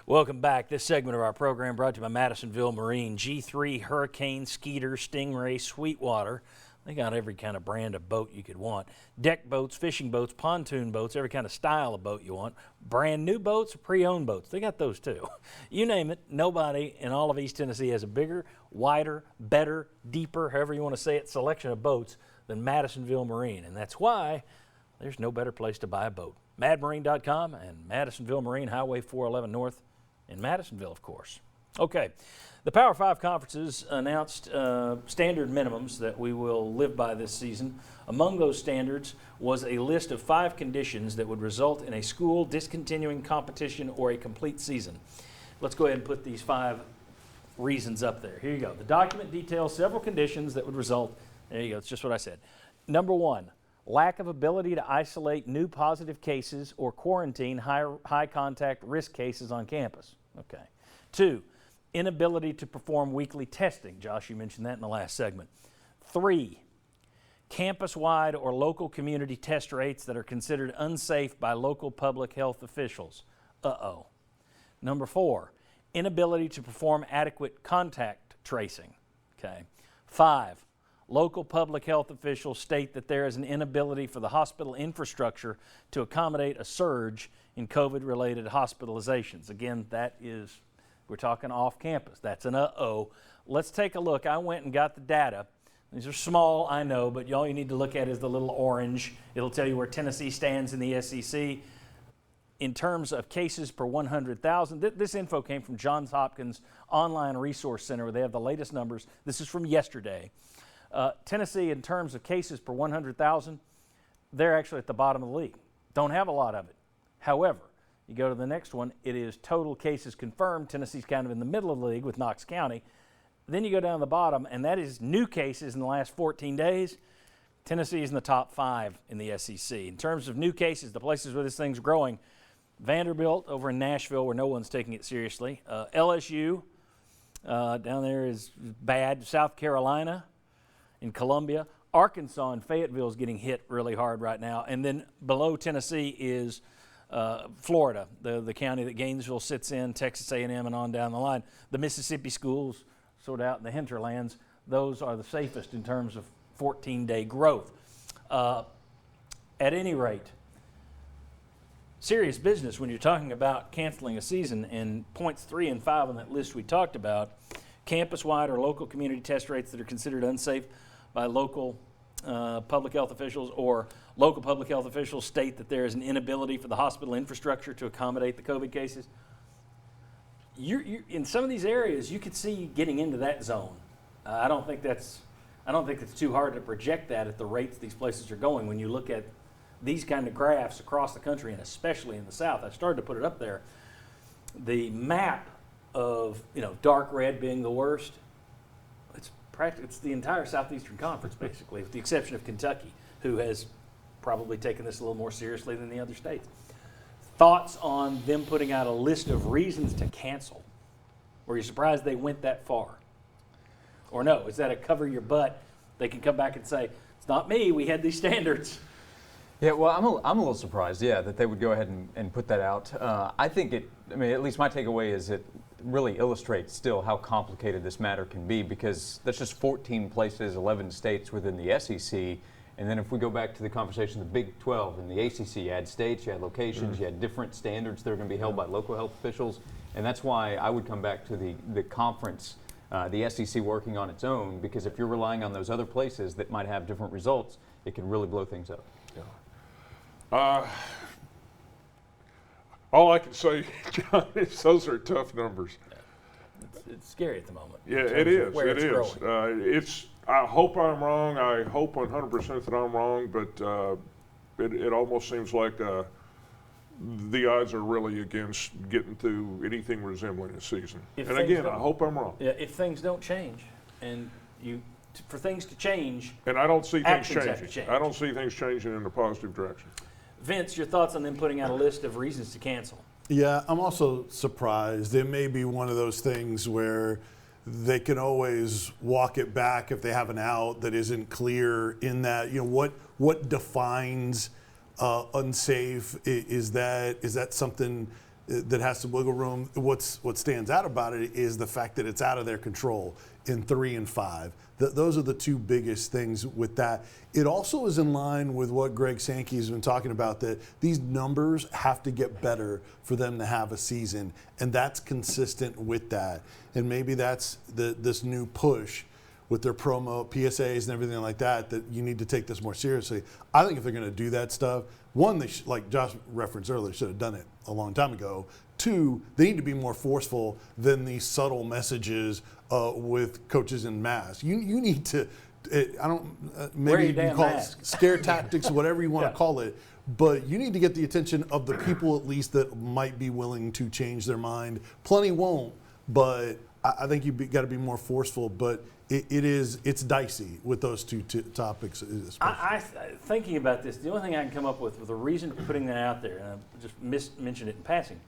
Welcome back. This segment of our program brought to you by Madisonville Marine. G3, Hurricane, Skeeter, Stingray, Sweetwater. They got every kind of brand of boat you could want. Deck boats, fishing boats, pontoon boats, every kind of style of boat you want. Brand new boats, pre-owned boats. They got those too. You name it, nobody in all of East Tennessee has a bigger, wider, better, deeper, however you want to say it, selection of boats than Madisonville Marine. And that's why there's no better place to buy a boat. MadMarine.com and Madisonville Marine, Highway 411 North in Madisonville, of course. Okay, the Power 5 conferences announced standard minimums that we will live by this season. Among those standards was a list of 5 conditions that would result in a school discontinuing competition or a complete season. Let's go ahead and put these 5 reasons up there. Here you go. The document details several conditions that would result. There you go. It's just what I said. Number 1. Lack of ability to isolate new positive cases or quarantine high contact risk cases on campus. Okay. 2, inability to perform weekly testing. Josh, you mentioned that in the last segment. 3, campus-wide or local community test rates that are considered unsafe by local public health officials. Uh-oh. Number 4, inability to perform adequate contact tracing. Okay. 5, local public health officials state that there is an inability for the hospital infrastructure to accommodate a surge in COVID-related hospitalizations. Again, we're talking off campus. That's an uh-oh. Let's take a look. I went and got the data. These are small, I know, but all you need to look at is the little orange. It'll tell you where Tennessee stands in the SEC. In terms of cases per 100,000, this info came from Johns Hopkins Online Resource Center, where they have the latest numbers. This is from yesterday. Tennessee, in terms of cases per 100,000, they're actually at the bottom of the league. Don't have a lot of it. However, you go to the next one, it is total cases confirmed. Tennessee's kind of in the middle of the league with Knox County. Then you go down the bottom, and that is new cases in the last 14 days. Tennessee is in the top 5 in the SEC. In terms of new cases, the places where this thing's growing, Vanderbilt over in Nashville, where no one's taking it seriously. LSU down there is bad. South Carolina, in Columbia. Arkansas and Fayetteville is getting hit really hard right now. And then below Tennessee is Florida, the county that Gainesville sits in, Texas A&M, and on down the line. The Mississippi schools, sort of out in the hinterlands, those are the safest in terms of 14-day growth. At any rate, serious business when you're talking about canceling a season, and points 3 and 5 on that list we talked about, campus-wide or local community test rates that are considered unsafe by local public health officials, or local public health officials state that there is an inability for the hospital infrastructure to accommodate the COVID cases. You're in some of these areas, you could see getting into that zone. I don't think it's too hard to project that at the rates these places are going when you look at these kind of graphs across the country, and especially in the South. I started to put it up there. The map of, dark red being the worst, it's the entire Southeastern Conference, basically, with the exception of Kentucky, who has probably taken this a little more seriously than the other states. Thoughts on them putting out a list of reasons to cancel? Were you surprised they went that far? Or no, is that a cover your butt? They can come back and say, it's not me, we had these standards. Yeah, well, I'm a little surprised, that they would go ahead and put that out. I think at least my takeaway is it really illustrates still how complicated this matter can be, because that's just 14 places, 11 states within the SEC. And then if we go back to the conversation of the Big 12 and the ACC, you had states, you had locations, you had different standards that are going to be held by local health officials. And that's why I would come back to the conference, the SEC working on its own, because if you're relying on those other places that might have different results, it can really blow things up. Yeah. All I can say, John, is those are tough numbers. It's scary at the moment. Yeah, it is. I hope I'm wrong. I hope 100% that I'm wrong, but it almost seems like the odds are really against getting through anything resembling a season. And again, I hope I'm wrong. Yeah, if things don't change, and for things to change, and I don't see things changing. Change. I don't see things changing in a positive direction. Vince, your thoughts on them putting out a list of reasons to cancel? Yeah, I'm also surprised. It may be one of those things where they can always walk it back if they have an out that isn't clear in that, what defines unsafe? Is that something that has some wiggle room. What stands out about it is the fact that it's out of their control in 3 and 5. Those are the two biggest things with that. It also is in line with what Greg Sankey has been talking about, that these numbers have to get better for them to have a season, and that's consistent with that. And maybe that's this new push with their promo, PSAs, and everything like that, that you need to take this more seriously. I think if they're going to do that stuff, one, they like Josh referenced earlier, should have done it a long time ago. Two, they need to be more forceful than these subtle messages with coaches in masks. You need to, maybe you call it scare tactics, whatever you want to call it, but you need to get the attention of the people at least that might be willing to change their mind. Plenty won't, but I think you've got to be more forceful. But it's dicey with those two topics. Thinking about this, the only thing I can come up with a reason for putting that out there, and I just mentioned it in passing,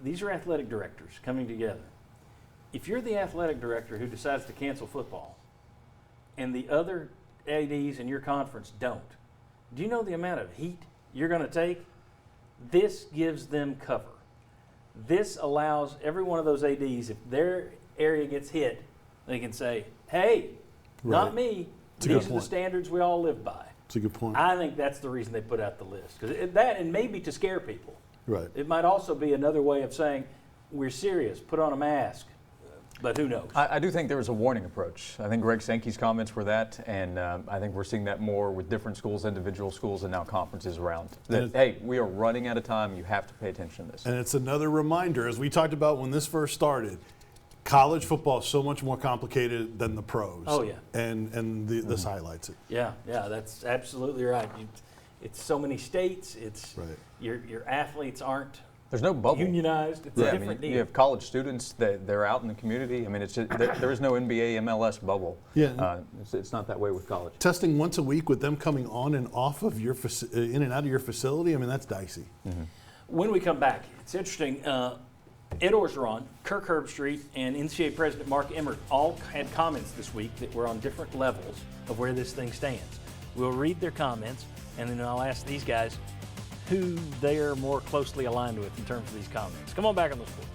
these are athletic directors coming together. If you're the athletic director who decides to cancel football and the other ADs in your conference don't, do you know the amount of heat you're going to take? This gives them cover. This allows every one of those ADs, if their area gets hit, they can say, hey, not me. These are the standards we all live by. That's a good point. I think that's the reason they put out the list. Because that, and maybe to scare people. Right. It might also be another way of saying, we're serious, put on a mask. But who knows? I do think there was a warning approach. I think Greg Sankey's comments were that, and I think we're seeing that more with different schools, individual schools, and now conferences around. That, hey, we are running out of time. You have to pay attention to this. And it's another reminder, as we talked about when this first started, college football is so much more complicated than the pros. Oh, yeah. And this highlights it. Yeah, that's absolutely right. It's so many states. It's right. Your athletes aren't There's no bubble. unionized. It's a different deal. You have college students that they're out in the community. I mean, it's just, there is no NBA, MLS bubble. Yeah. It's not that way with college. Testing once a week with them coming on and off of your in and out of your facility. I mean, that's dicey. Mm-hmm. When we come back, it's interesting. Ed Orgeron, Kirk Herbstreit, and NCAA President Mark Emmert all had comments this week that were on different levels of where this thing stands. We'll read their comments, and then I'll ask these guys who they are more closely aligned with in terms of these comments. Come on back on the Sports.